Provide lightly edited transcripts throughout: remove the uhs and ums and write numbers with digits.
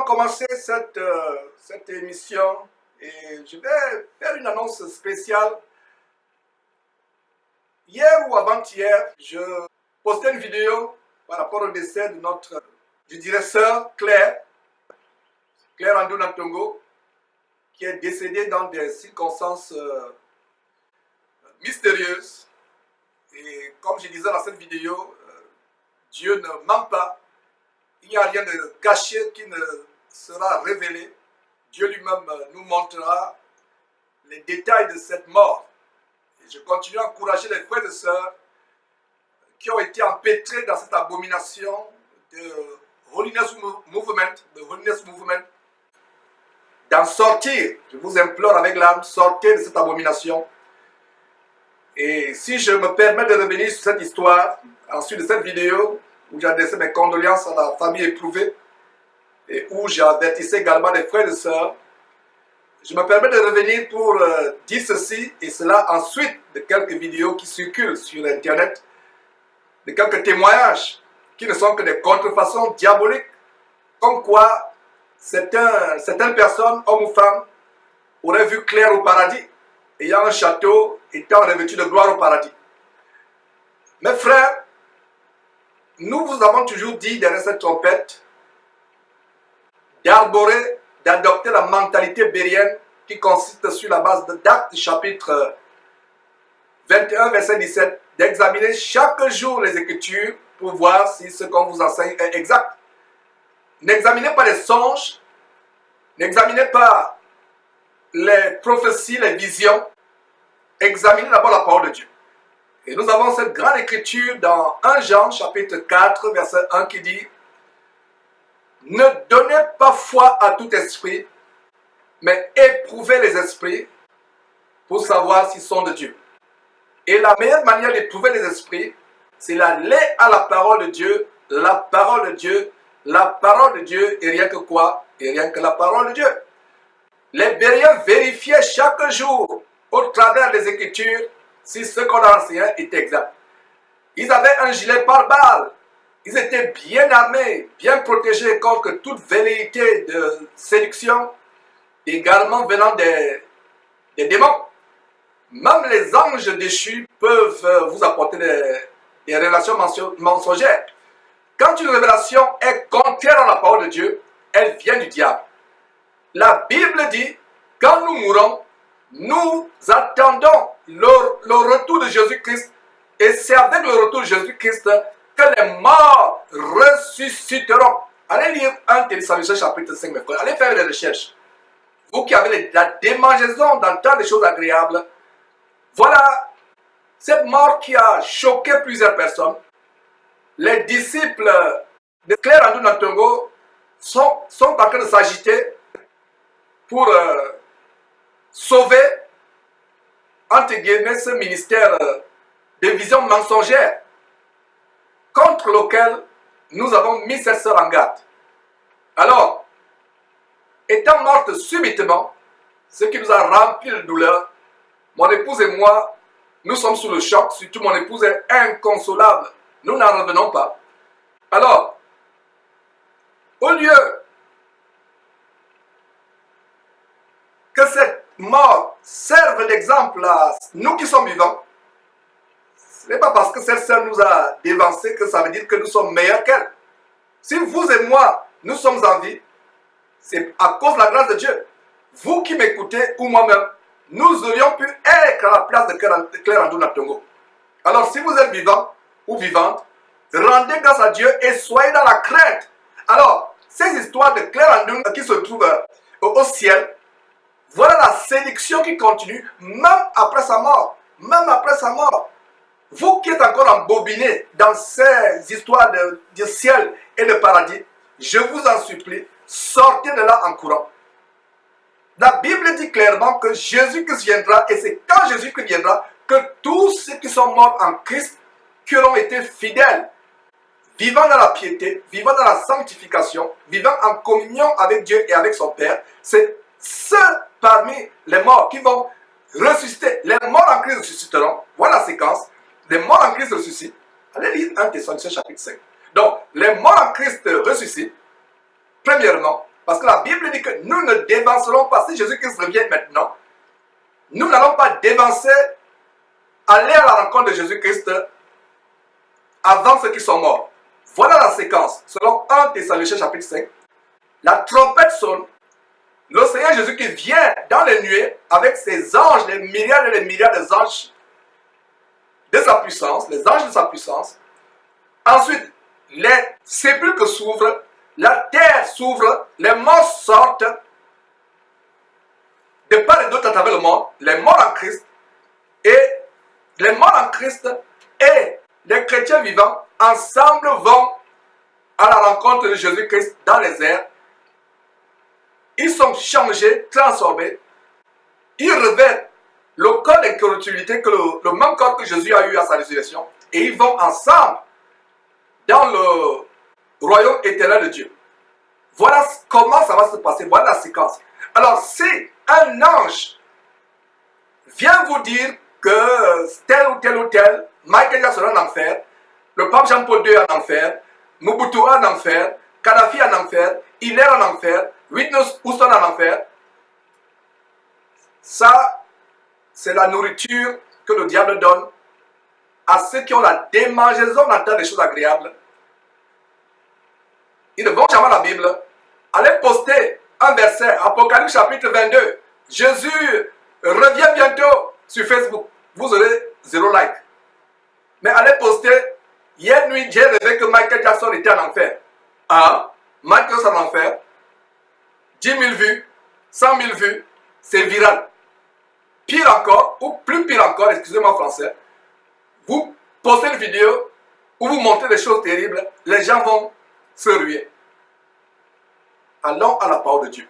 commencer cette émission et je vais faire une annonce spéciale. Hier ou avant-hier, je postais une vidéo par rapport au décès de je dirais sœur Claire Andou Nantongo, qui est décédée dans des circonstances mystérieuses. Et comme je disais dans cette vidéo, Dieu ne ment pas. Il n'y a rien de caché qui ne sera révélé. Dieu lui-même nous montrera les détails de cette mort. Et je continue à encourager les frères et sœurs qui ont été empêtrés dans cette abomination de Holiness Movement, d'en sortir. Je vous implore avec l'âme, sortez de cette abomination. Et si je me permets de revenir sur cette histoire, ensuite de cette vidéo, où j'ai adressé mes condoléances à la famille éprouvée, et où j'ai avertissé également les frères et sœurs, je me permets de revenir pour dire ceci et cela ensuite de quelques vidéos qui circulent sur Internet, de quelques témoignages qui ne sont que des contrefaçons diaboliques, comme quoi certaines personnes, hommes ou femmes, auraient vu clair au paradis, ayant un château, étant revêtus de gloire au paradis. Mes frères, nous vous avons toujours dit derrière cette trompette d'arborer, d'adopter la mentalité bérienne qui consiste sur la base d'Actes chapitre 21, verset 17, d'examiner chaque jour les Écritures pour voir si ce qu'on vous enseigne est exact. N'examinez pas les songes, n'examinez pas les prophéties, les visions, examinez d'abord la parole de Dieu. Et nous avons cette grande écriture dans 1 Jean chapitre 4 verset 1 qui dit: ne donnez pas foi à tout esprit, mais éprouvez les esprits pour savoir s'ils sont de Dieu. Et la meilleure manière d'éprouver les esprits, c'est d'aller à la parole de Dieu, la parole de Dieu, la parole de Dieu, et rien que quoi? Et rien que la parole de Dieu. Les Bériens vérifiaient chaque jour, au travers des Écritures, si ce qu'on a enseigné était exact. Ils avaient un gilet pare-balles. Ils étaient bien armés, bien protégés contre toute velléité de séduction, également venant des démons. Même les anges déchus peuvent vous apporter des révélations mensongères. Quand une révélation est contraire à la parole de Dieu, elle vient du diable. La Bible dit, quand nous mourons, nous attendons le retour de Jésus-Christ. Et c'est avec le retour de Jésus-Christ que les morts ressusciteront. Allez lire 1 Thessaloniciens chapitre 5, mes frères. Allez faire des recherches. Vous qui avez la démangeaison d'entendre des choses agréables, voilà cette mort qui a choqué plusieurs personnes. Les disciples de Claire Andou Nantongo sont en train de s'agiter pour sauver, entre guillemets, ce ministère de vision mensongère contre lequel nous avons mis cette sœur en garde. Alors, étant morte subitement, ce qui nous a rempli de douleur, mon épouse et moi, nous sommes sous le choc, surtout mon épouse est inconsolable. Nous n'en revenons pas. Alors, au lieu que cette mort serve d'exemple à nous qui sommes vivants, ce n'est pas parce que cette sœur nous a dévancés que ça veut dire que nous sommes meilleurs qu'elle. Si vous et moi, nous sommes en vie, c'est à cause de la grâce de Dieu. Vous qui m'écoutez ou moi-même, nous aurions pu être à la place de Claire Andou Nantongo. Alors si vous êtes vivant ou vivante, rendez grâce à Dieu et soyez dans la crainte. Alors, ces histoires de Claire Andou qui se trouvent au ciel, voilà la séduction qui continue même après sa mort. Même après sa mort. Vous qui êtes encore embobinés dans ces histoires de ciel et de paradis, je vous en supplie, sortez de là en courant. La Bible dit clairement que Jésus-Christ viendra, et c'est quand Jésus-Christ viendra que tous ceux qui sont morts en Christ, qui auront été fidèles, vivant dans la piété, vivant dans la sanctification, vivant en communion avec Dieu et avec son Père, c'est ceux parmi les morts qui vont ressusciter. Les morts en Christ ressusciteront. Voilà la séquence. Les morts en Christ ressuscitent. Allez lire 1 Thessaloniciens chapitre 5. Donc, les morts en Christ ressuscitent. Premièrement, Parce que la Bible dit que nous ne dévancerons pas. Si Jésus-Christ revient maintenant, nous n'allons pas dévancer, aller à la rencontre de Jésus-Christ avant ceux qui sont morts. Voilà la séquence. Selon 1 Thessaloniciens chapitre 5, la trompette sonne. Le Seigneur Jésus qui vient dans les nuées avec ses anges, les milliards et les milliards d'anges de sa puissance, les anges de sa puissance. Ensuite, les sépulcres s'ouvrent, la terre s'ouvre, les morts sortent de part et d'autre à travers le monde, les morts en Christ, et les morts en Christ et les chrétiens vivants ensemble vont à la rencontre de Jésus-Christ dans les airs. Ils sont changés, transformés. Ils revêtent le corps d'incorruptibilité, que le même corps que Jésus a eu à sa résurrection. Et ils vont ensemble dans le royaume éternel de Dieu. Voilà comment ça va se passer. Voilà la séquence. Alors, si un ange vient vous dire que tel ou tel, Michael Jackson en enfer, le pape Jean-Paul II en enfer, Mobutu en enfer, Kadhafi en enfer, Hitler en enfer, Whitney Houston en enfer, ça, c'est la nourriture que le diable donne à ceux qui ont la démangeaison d'entendre des choses agréables. Ils ne vont jamais à la Bible. Allez poster un verset, Apocalypse chapitre 22. Jésus revient bientôt sur Facebook. Vous aurez 0 like. Mais allez poster, hier nuit, j'ai rêvé que Michael Jackson était en enfer. Ah, Michael Jackson en enfer. 10 000 vues, 100 000 vues, c'est viral. Pire encore, ou plus pire encore, excusez-moi français, vous postez une vidéo où vous montrez des choses terribles, les gens vont se ruer. Allons à la parole de Dieu.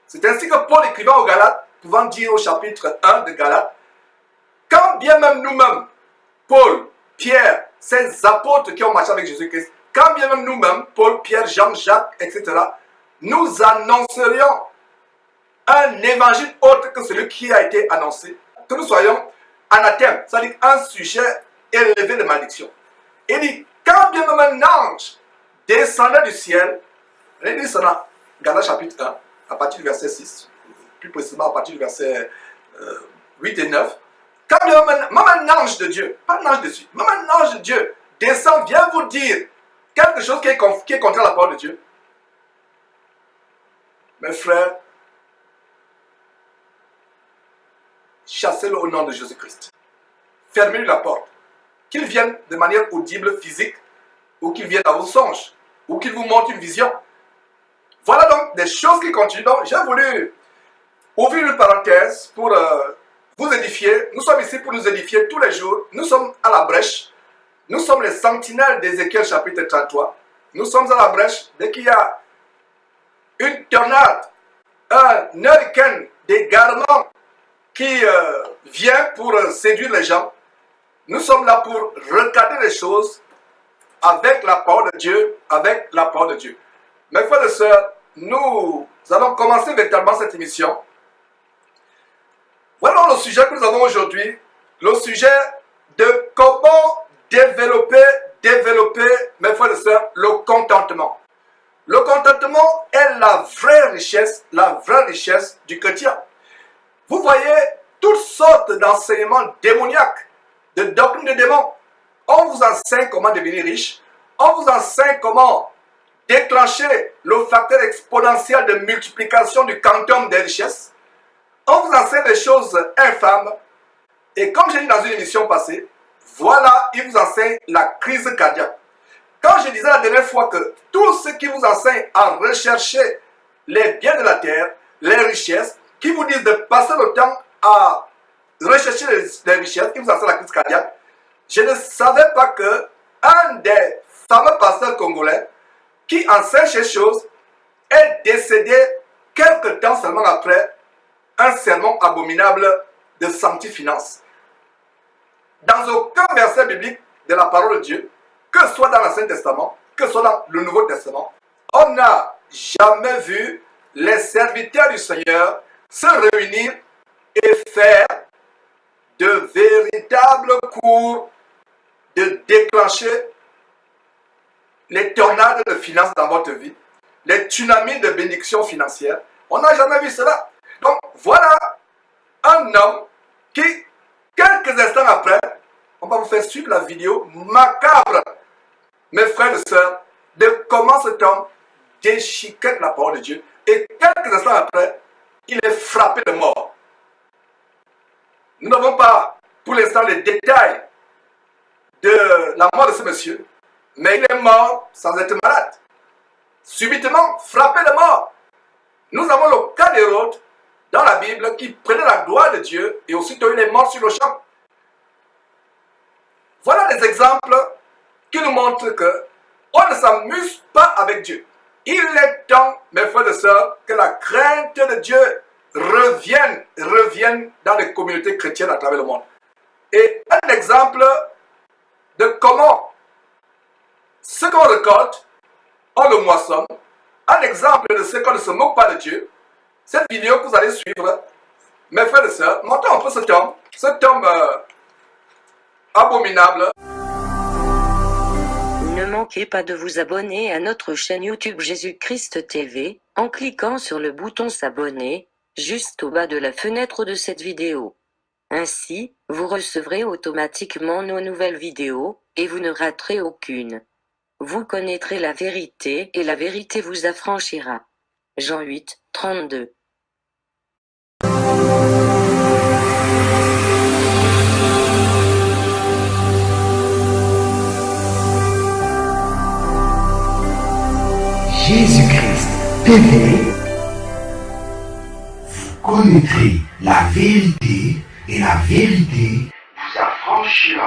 C'est ainsi que Paul écrivant aux Galates, pouvant dire au chapitre 1 de Galates, quand bien même nous-mêmes, Paul, Pierre, ces apôtres qui ont marché avec Jésus-Christ, quand bien même nous-mêmes, Paul, Pierre, Jean, Jacques, etc., nous annoncerions un évangile autre que celui qui a été annoncé, que nous soyons anathèmes, c'est-à-dire un sujet élevé de malédiction. Il dit, quand bien même un ange descendait du ciel, il dit ça dans Galates chapitre 1, à partir du verset 6, plus précisément à partir du verset 8 et 9, quand bien même un ange de Dieu, pas un ange dessus, même un ange de Dieu descend, vient vous dire quelque chose qui est contre la parole de Dieu, mes frères, chassez-le au nom de Jésus-Christ. Fermez-lui la porte. Qu'il vienne de manière audible, physique, ou qu'il vienne à vos songes, ou qu'il vous montre une vision. Voilà donc des choses qui continuent. Donc, j'ai voulu ouvrir une parenthèse pour vous édifier. Nous sommes ici pour nous édifier tous les jours. Nous sommes à la brèche. Nous sommes les sentinelles d'Ézéchiel chapitre 33. Nous sommes à la brèche. Dès qu'il y a une tornade, un hurricane d'égarement qui vient pour séduire les gens, nous sommes là pour recadrer les choses avec la parole de Dieu, avec la parole de Dieu. Mes frères et sœurs, nous allons commencer véritablement cette émission. Voilà le sujet que nous avons aujourd'hui, le sujet de comment développer, mes frères et sœurs, le contentement. Le contentement est la vraie richesse du chrétien. Vous voyez toutes sortes d'enseignements démoniaques, de doctrines de démons. On vous enseigne comment devenir riche. On vous enseigne comment déclencher le facteur exponentiel de multiplication du quantum des richesses. On vous enseigne des choses infâmes. Et comme j'ai dit dans une émission passée, voilà, il vous enseigne la crise cardiaque. Quand je disais la dernière fois que tout ce qui vous enseigne à rechercher les biens de la terre, les richesses, qui vous disent de passer le temps à rechercher les richesses, qui vous enseigne la crise cardiaque, je ne savais pas que un des fameux pasteurs congolais qui enseigne ces choses est décédé quelque temps seulement après un sermon abominable de sanctifinance. Dans aucun verset biblique de la parole de Dieu, que ce soit dans l'Ancien Testament, que ce soit dans le Nouveau Testament, on n'a jamais vu les serviteurs du Seigneur se réunir et faire de véritables cours de déclencher les tornades de finances dans votre vie, les tsunamis de bénédictions financières. On n'a jamais vu cela. Donc voilà un homme qui, quelques instants après, on va vous faire suivre la vidéo macabre, mes frères et sœurs, de comment cet homme déchiquette la parole de Dieu. Et quelques instants après, il est frappé de mort. Nous n'avons pas pour l'instant les détails de la mort de ce monsieur, mais il est mort sans être malade. Subitement frappé de mort. Nous avons le cas d'Hérode dans la Bible qui prenait la gloire de Dieu et aussitôt il est mort sur le champ. Voilà des exemples qui nous montrent que on ne s'amuse pas avec Dieu. Il est temps, mes frères et sœurs, que la crainte de Dieu revienne dans les communautés chrétiennes à travers le monde. Et un exemple de comment ce qu'on récolte, on le moissonne. Un exemple de ce qu'on ne se moque pas de Dieu. Cette vidéo que vous allez suivre, mes frères et sœurs, montrons un peu cet homme abominable. Ne manquez pas de vous abonner à notre chaîne YouTube Jésus-Christ TV, en cliquant sur le bouton s'abonner, juste au bas de la fenêtre de cette vidéo. Ainsi, vous recevrez automatiquement nos nouvelles vidéos, et vous ne raterez aucune. Vous connaîtrez la vérité, et la vérité vous affranchira. Jean 8, 32. Jésus-Christ TV, vous connaîtrez la vérité et la vérité vous affranchira.